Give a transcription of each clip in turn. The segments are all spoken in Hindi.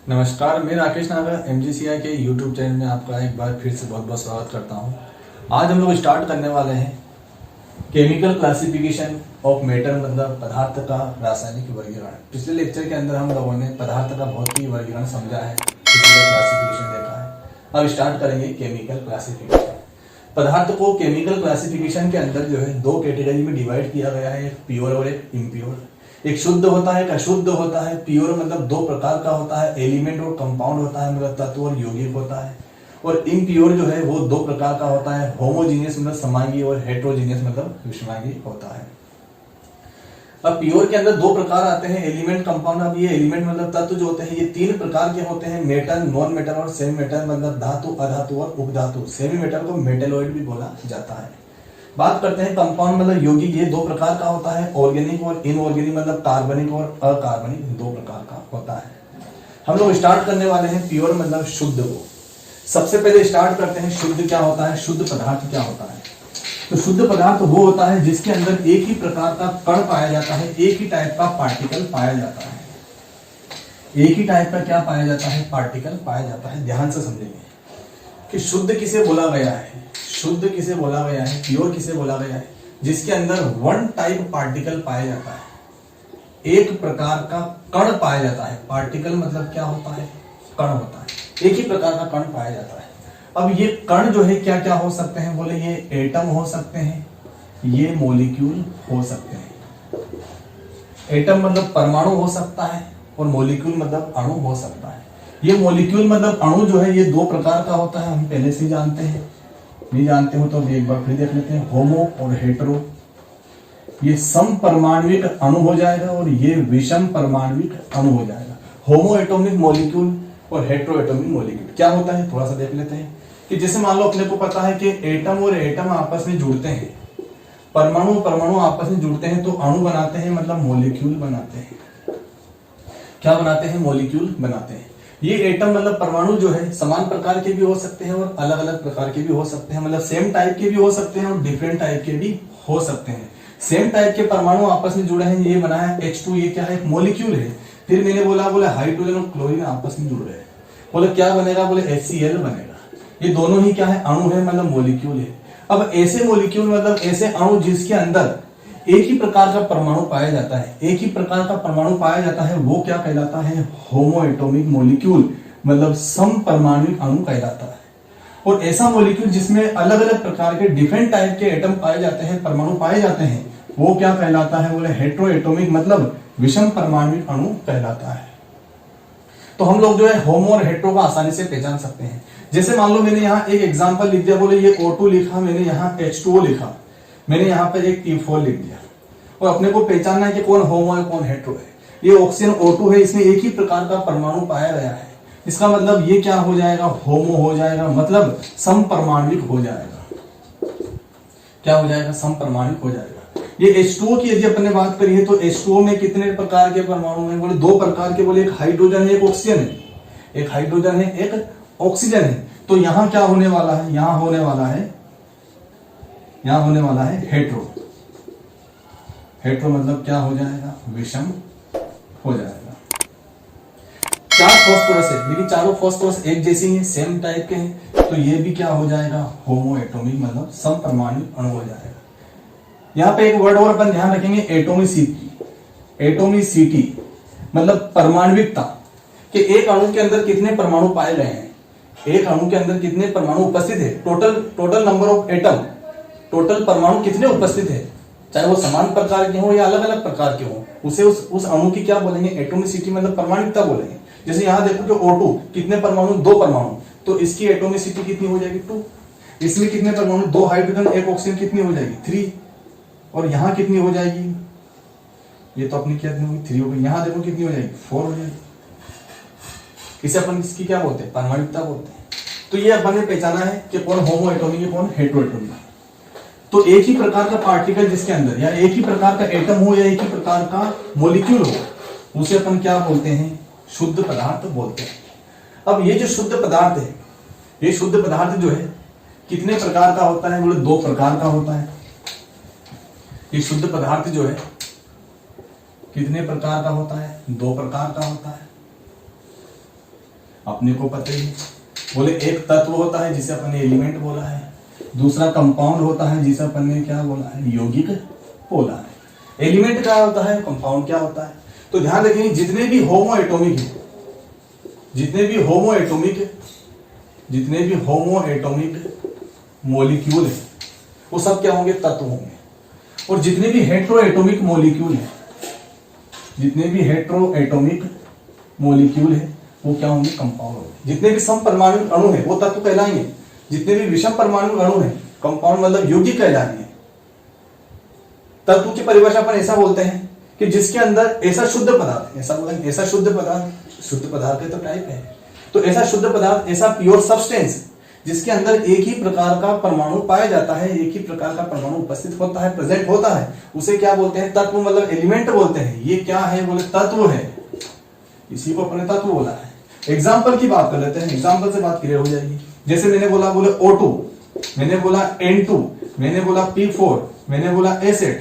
नमस्कार, मैं राकेश नागर MGCI के YouTube चैनल में आपका एक बार फिर से बहुत बहुत स्वागत करता हूं। आज हम लोग स्टार्ट करने वाले हैं केमिकल क्लासिफिकेशन ऑफ मैटर, मतलब पदार्थ का रासायनिक वर्गीकरण। पिछले लेक्चर के अंदर हम लोगों ने पदार्थ का भौतिक वर्गीकरण समझा है, फिजिकल क्लासिफिकेशन देखा है। अब स्टार्ट करेंगे केमिकल क्लासिफिकेशन। पदार्थ को केमिकल क्लासिफिकेशन के अंदर जो है दो कैटेगरी में डिवाइड किया गया है, एक प्योर और एक इम्प्योर। एक शुद्ध होता है, एक अशुद्ध होता है। प्योर मतलब दो प्रकार का होता है, एलिमेंट और कंपाउंड होता है, मतलब तत्व और यौगिक होता है। और इम्प्योर जो है वो दो प्रकार का होता है, होमोजीनियस मतलब समांगी और हेट्रोजीनियस मतलब विषमांगी होता है। अब प्योर के अंदर दो प्रकार आते हैं, एलिमेंट, कंपाउंड। अब ये एलिमेंट मतलब तत्व जो होते हैं ये तीन प्रकार के होते हैं, मेटल, नॉन मेटल और सेमी मेटल, मतलब धातु, अधातु और उपधातु। सेमी मेटल को मेटेलॉइड भी बोला जाता है। बात करते हैं कंपाउंड मतलब यौगिक, ये दो प्रकार का होता है, ऑर्गेनिक और इनऑर्गेनिक, मतलब कार्बनिक और अकार्बनिक, दो प्रकार का होता है। हम लोग स्टार्ट करने वाले हैं प्योर मतलब शुद्ध को। सबसे पहले स्टार्ट करते हैं शुद्ध क्या होता है, शुद्ध पदार्थ क्या होता है। तो शुद्ध पदार्थ वो होता है जिसके अंदर एक ही प्रकार का कण पाया जाता है, एक ही टाइप का पार्टिकल पाया जाता है। एक ही टाइप का क्या पाया जाता है, पार्टिकल पाया जाता है। ध्यान से समझेंगे कि शुद्ध किसे बोला गया है, शुद्ध किसे बोला गया है, प्योर किसे बोला गया है, जिसके अंदर वन टाइप पार्टिकल पाया जाता है, एक प्रकार का कण पाया जाता है। पार्टिकल मतलब क्या होता है, कण होता है, एक ही प्रकार का कण पाया जाता है। अब ये कण जो है क्या क्या हो सकते हैं, बोले ये एटम हो सकते हैं, ये मॉलिक्यूल हो सकते हैं। एटम मतलब परमाणु हो सकता है और मॉलिक्यूल मतलब अणु हो सकता है। ये मॉलिक्यूल मतलब अणु जो है ये दो प्रकार का होता है, हम पहले से जानते हैं। नहीं जानते हो तो एक बार फिर देख लेते हैं, होमो और हेटेरो। ये सम परमाणविक अणु हो जाएगा और ये विषम परमाणविक अणु हो जाएगा। होमो एटॉमिक मॉलिक्यूल और हेटेरो एटॉमिक मॉलिक्यूल क्या होता है, थोड़ा सा देख लेते हैं। कि जैसे मान लो अपने को पता है कि एटम और एटम आपस में जुड़ते हैं, परमाणु परमाणु आपस में जुड़ते हैं तो अणु बनाते हैं, मतलब मॉलिक्यूल बनाते हैं। क्या बनाते हैं, मॉलिक्यूल बनाते हैं। ये एटम मतलब परमाणु जो है समान प्रकार के भी हो सकते हैं और अलग अलग प्रकार के भी हो सकते हैं, मतलब सेम टाइप के भी हो सकते हैं और डिफरेंट टाइप के भी हो सकते हैं। सेम टाइप के परमाणु आपस में जुड़े हैं, ये बना है H2, ये क्या है, एक मॉलिक्यूल है। फिर मैंने बोला हाइड्रोजन और क्लोरीन आपस में जुड़ रहे हैं, बोले क्या बनेगा, बोले HCl बनेगा। ये दोनों ही क्या है, अणु है, मतलब मॉलिक्यूल है। अब ऐसे मॉलिक्यूल मतलब ऐसे अणु जिसके अंदर एक ही प्रकार का परमाणु पाया जाता है, एक ही प्रकार का परमाणु पाया जाता है, वो क्या कहलाता है, होमो एटॉमिक मॉलिक्यूल, मतलब सम परमाणविक अणु कहलाता है। और ऐसा मॉलिक्यूल जिसमें अलग अलग प्रकार के डिफरेंट टाइप के एटम पाए जाते हैं, परमाणु पाए जाते हैं, वो क्या कहलाता है, बोले हेटेरो एटॉमिक, मतलब विषम परमाणविक अणु कहलाता है। तो हम लोग जो है होमो और हेटेरो को आसानी से पहचान सकते हैं। जैसे मान लो मैंने यहाँ एक एग्जाम्पल लिख दिया, बोले ये O2 लिखा, मैंने यहाँ H2O लिखा, मैंने यहाँ पर एक T4 लिख दिया, और अपने को पहचानना है कि कौन होमो है कौन हेटेरो है। ये ऑक्सीजन O2 है, इसमें एक ही प्रकार का परमाणु पाया गया है, इसका मतलब ये क्या हो जाएगा, होमो हो जाएगा, मतलब समपरमाणविक हो जाएगा। क्या हो जाएगा, समपरमाणविक हो जाएगा। ये H2O की यदि अपने बात करिए तो H2O में कितने प्रकार के परमाणु हैं, बोले दो प्रकार के, बोले एक हाइड्रोजन है एक ऑक्सीजन है, एक हाइड्रोजन है एक ऑक्सीजन है। तो यहां क्या होने वाला है, यहां होने वाला है, यहां होने वाला है हेटेरो। हेटेरो मतलब क्या हो जाएगा, विषम हो जाएगा। चार फॉस्फोरस है, लेकिन चारों फॉस्फोरस एक जैसी हैं, सेम टाइप के हैं, तो ये भी क्या हो जाएगा, होमो एटॉमिक, मतलब समपरमाणविक अणु हो जाएगा। यहां पे एक वर्ड और अपन ध्यान रखेंगे, एटोमिसिटी। एटोमिसिटी मतलब परमाणविकता, कि एक अणु के अंदर कितने परमाणु पाए गए हैं, एक अणु के अंदर कितने परमाणु उपस्थित है, total number of atom, total परमाणु कितने उपस्थित है, चाहे वो समान प्रकार के हो या अलग अलग प्रकार के हो, उसे उस अणु की क्या बोलेंगे, एटोमिसिटी मतलब परमाणुकता बोलेंगे। जैसे यहाँ देखो कि O2 कितने परमाणु, दो परमाणु, तो इसकी एटोमिसिटी कितनी हो जाएगी, 2। इसमें कितने परमाणु, दो हाइड्रोजन एक ऑक्सीजन, कितनी हो जाएगी, 3। और यहाँ कितनी हो जाएगी, ये तो अपनी क्या होगी, 3 हो गई। यहाँ देखो कितनी हो जाएगी, 4 हो जाएगी। इसे अपन इसकी क्या बोलते हैं, परमाणुकता बोलते हैं। तो ये अपन ने पहचाना है कि कौन होमो एटॉमिक है कौन हेटेरो एटॉमिक। तो एक ही प्रकार का पार्टिकल जिसके अंदर या एक ही प्रकार का एटम हो या एक ही प्रकार का मॉलिक्यूल हो, उसे अपन क्या बोलते हैं, शुद्ध पदार्थ बोलते हैं। अब ये जो शुद्ध पदार्थ है, ये शुद्ध पदार्थ जो है कितने प्रकार का होता है, बोले दो प्रकार का होता है। ये शुद्ध पदार्थ जो है कितने प्रकार का होता है, दो प्रकार का होता है। अपने को पता ही है। बोले एक तत्व होता है जिसे अपन ने एलिमेंट बोला है, दूसरा कंपाउंड होता है जिसे अपन ने क्या बोला है, यौगिक बोला है। एलिमेंट क्या होता है, कंपाउंड क्या होता है। तो ध्यान रखिए जितने भी होमो एटॉमिक है, जितने भी होमो एटॉमिक मॉलिक्यूल है वो सब क्या होंगे, तत्व होंगे। और जितने भी हेट्रो एटॉमिक मॉलिक्यूल है, जितने भी हेट्रो एटॉमिक मॉलिक्यूल है वो क्या होंगे, कंपाउंड होंगे। जितने भी समपरमाणु अणु है वो तत्व कहलाएंगे, जितने भी विषम परमाणु अणु है कंपाउंड मतलब यौगिक कहलाएंगे। तत्व की परिभाषा अपन ऐसा बोलते हैं कि जिसके अंदर ऐसा शुद्ध पदार्थ, ऐसा बोलेंगे ऐसा शुद्ध पदार्थ के तो टाइप है, तो ऐसा शुद्ध पदार्थ, ऐसा प्योर सब्सटेंस जिसके अंदर एक ही प्रकार का परमाणु पाया जाता है, एक ही प्रकार का परमाणु उपस्थित होता है, प्रेजेंट होता है, उसे क्या बोलते हैं, तत्व मतलब एलिमेंट बोलते हैं। ये क्या है, बोले तत्व है, इसी को अपने तत्व बोला है। एग्जाम्पल की बात कर लेते हैं, एग्जाम्पल से बात क्लियर हो जाएगी। जैसे मैंने बोला बोले O2, मैंने बोला N2, मैंने बोला P4, मैंने बोला एसिड,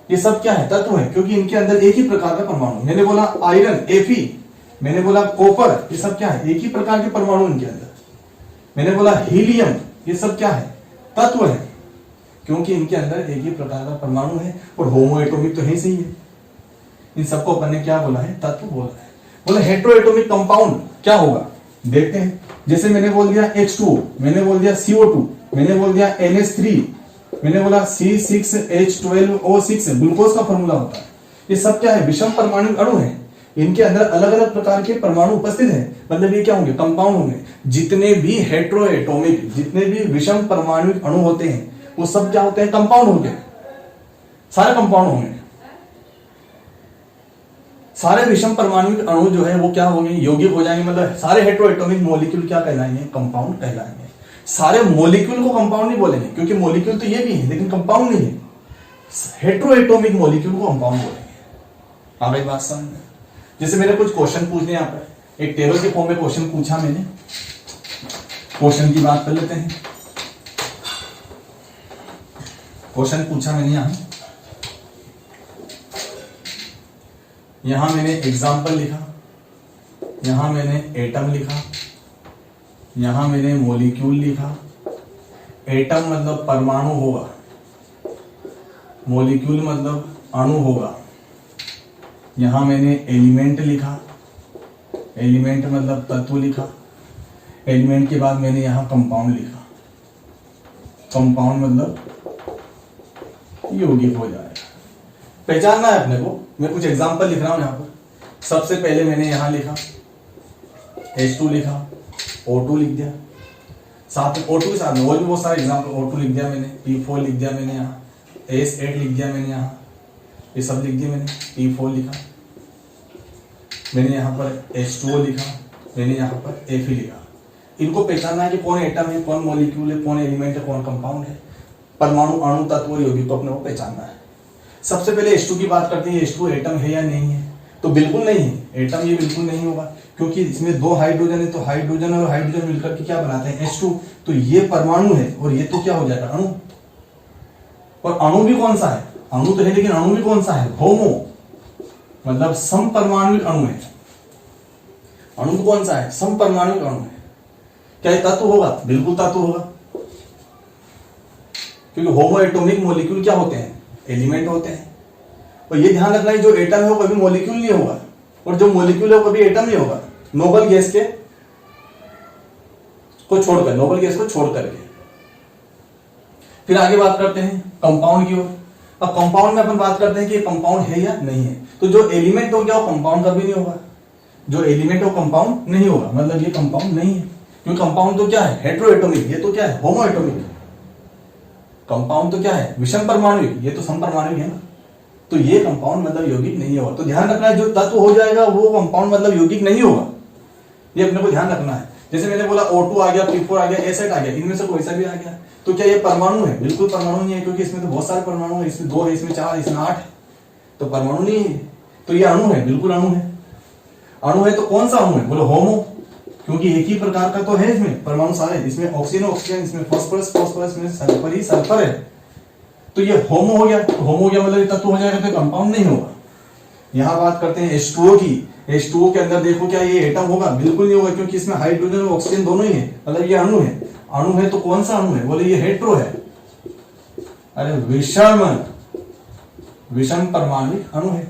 ये सब क्या है, तत्व है, क्योंकि इनके अंदर एक ही प्रकार का परमाणु। मैंने बोला आयरन Fe, मैंने बोला कॉपर, ये सब क्या है, एक ही प्रकार के परमाणु इनके अंदर। मैंने बोला हीलियम, ये सब क्या है, तत्व है, क्योंकि इनके अंदर एक ही प्रकार का परमाणु है और होमो एटॉमिक तो है सही है। इन सबको अपन ने क्या बोला है, तत्व बोला है। बोले हेट्रो एटॉमिक कंपाउंड क्या होगा, देखते हैं। जैसे मैंने बोल दिया H2, मैंने बोल दिया CO2, मैंने बोल दिया NH3, मैंने बोला C6H12O6 ग्लूकोज का फॉर्मूला होता है। ये सब क्या है, विषम परमाणु अणु है, इनके अंदर अलग अलग प्रकार के परमाणु उपस्थित हैं, मतलब ये क्या होंगे, कंपाउंड होंगे। जितने भी हेट्रो एटॉमिक, जितने भी विषम परमाणु अणु होते हैं वो सब क्या होते हैं, कंपाउंड होंगे, सारे कंपाउंड होंगे। सारे विषम परमाणु अणु जो है वो क्या होंगे, यौगिक हो जाएंगे, मतलब सारे हेट्रो एटॉमिक मॉलिक्यूल क्या कहलाएंगे, कंपाउंड कहलाएंगे। सारे मॉलिक्यूल को कंपाउंड नहीं बोलेंगे, क्योंकि मॉलिक्यूल तो ये भी है लेकिन कंपाउंड नहीं है। हेट्रो एटॉमिक मॉलिक्यूल को कंपाउंड बोलेंगे। आ गई बात समझ में। जैसे मेरे कुछ क्वेश्चन पूछने, यहाँ पर एक टेबल के फॉर्म में क्वेश्चन पूछा मैंने, क्वेश्चन की बात कर लेते हैं। क्वेश्चन पूछा मैंने यहां मैंने एग्जाम्पल लिखा, यहां मैंने एटम लिखा, यहां मैंने मॉलिक्यूल लिखा। एटम मतलब परमाणु होगा, मॉलिक्यूल मतलब अणु होगा। यहां मैंने एलिमेंट लिखा, एलिमेंट मतलब तत्व लिखा। एलिमेंट के बाद मैंने यहां कंपाउंड लिखा, कंपाउंड मतलब यौगिक हो जाएगा। पहचानना है अपने को। मैं कुछ एग्जांपल लिख रहा हूं यहां पर। सबसे पहले मैंने यहां लिखा H2 लिखा, O2 लिख दिया, साथ में O2 के साथ में और भी बहुत सारे एग्जांपल, O2 लिख दिया मैंने, P4 लिख दिया मैंने, यहाँ S8 लिख दिया मैंने, यहाँ ये सब लिख दिया मैंने, P4 लिखा मैंने, यहाँ पर H2O लिखा मैंने, यहाँ पर Fe लिखा। इनको पहचानना है कि कौन एटम है, कौन मॉलिक्यूल है, कौन एलिमेंट है, कौन कंपाउंड है, परमाणु, अणु, तत्व और यौगिक को अपने को पहचानना है। सबसे पहले H2 की बात करते हैं। H2 एटम है या नहीं है, तो बिल्कुल नहीं है, एटम ये बिल्कुल नहीं होगा, क्योंकि इसमें दो हाइड्रोजन है, तो हाइड्रोजन और हाइड्रोजन मिलकर के क्या बनाते हैं, H2। तो ये परमाणु है और ये तो क्या हो जाएगा, अणु। और अणु भी कौन सा है, अणु तो है लेकिन अणु भी कौन सा है, होमो, मतलब समपरमाणु अणु है। अणु कौन सा है, समपरमाणु अणु है। क्या ये तत्व होगा, बिल्कुल तत्व होगा, क्योंकि होमो एटॉमिक मॉलिक्यूल क्या होते हैं, एलिमेंट होते हैं। और ये ध्यान रखना है जो एटम है वो कभी मॉलिक्यूल नहीं होगा, और जो मॉलिक्यूल है वो कभी एटम नहीं होगा, नोबल गैस को छोड़कर, नोबल गैस को छोड़ करके। फिर आगे बात करते हैं कंपाउंड की ओर। अब कंपाउंड में अपन बात करते हैं कि कंपाउंड है या नहीं है। तो जो एलिमेंट हो गया वो कंपाउंड कभी नहीं होगा, जो एलिमेंट हो कंपाउंड नहीं होगा, मतलब ये कंपाउंड नहीं है, क्योंकि कंपाउंड तो क्या है, हेट्रो एटॉमिक, ये तो क्या है, होमो एटॉमिक। कंपाउंड तो क्या है, विषम परमाणु, ये तो समपरमाणु है ना, तो ये कंपाउंड मतलब यौगिक नहीं होगा। तो ध्यान रखना है जो तत्व हो जाएगा वो कंपाउंड मतलब यौगिक नहीं होगा, ये अपने को ध्यान रखना है। जैसे मैंने बोला O2 आ गया, P4 आ गया, एसिड आ गया, इनमें से कोई सा भी आ गया, तो क्या ये परमाणु है, बिल्कुल परमाणु नहीं है, क्योंकि इसमें तो बहुत सारे परमाणु है, इसमें 2 है, इसमें 4, इसमें 8 है, तो परमाणु नहीं है। तो ये अणु है, बिल्कुल अणु है। अणु है तो कौन सा अणु है, बोलो होमो, क्योंकि एक ही प्रकार का तो है इसमें परमाणु सारे, इसमें ऑक्सीजन ऑक्सीजन, इसमें फॉस्फोरस फॉस्फोरस, इसमें सल्फर ही सल्फर है, तो ये होमो हो गया। तो होमो हो गया मतलब ये तत्व हो जाएगा, तो कंपाउंड नहीं होगा। यहाँ बात करते हैं H2O की। H2O के अंदर देखो क्या ये एटम होगा? बिल्कुल नहीं होगा, क्योंकि इसमें हाइड्रोजन और ऑक्सीजन दोनों ही है, मतलब ये अणु है। अणु है तो कौन सा अणु है? बोले ये हेट्रो है। अरे विषम परमाणुक अणु है,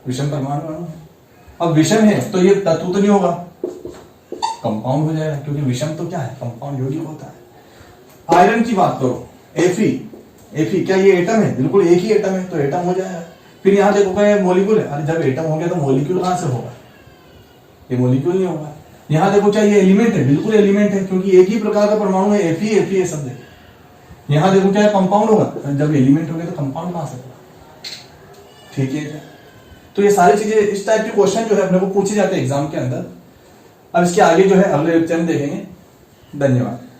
विषम परमाणु अणु है। अब विषम है तो ये तत्व तो नहीं होगा, कंपाउंड हो जाएगा, क्योंकि विषम तो क्या है? कंपाउंड यौगिक होता है। आयरन की बात करो, Fe क्या ये एटम है? बिल्कुल एक ही एटम है, तो एटम हो जाएगा। फिर यहाँ देखो क्या ये मॉलिक्यूल है? अरे जब एटम हो गया तो मॉलिक्यूल कहां से होगा? ये मॉलिक्यूल नहीं होगा। यहाँ देखो क्या ये एलिमेंट है? बिल्कुल एलिमेंट है, क्योंकि एक ही प्रकार का परमाणु है, Fe सब देखो। यहाँ देखो क्या कंपाउंड होगा? जब एलिमेंट हो गया तो कंपाउंड कहां से होगा? ठीक है क्या? तो ये सारी चीजें, इस टाइप के क्वेश्चन जो है अपने को पूछे जाते हैं एग्जाम के अंदर। अब इसके आगे जो है अगले लेक्चर में देखेंगे। धन्यवाद।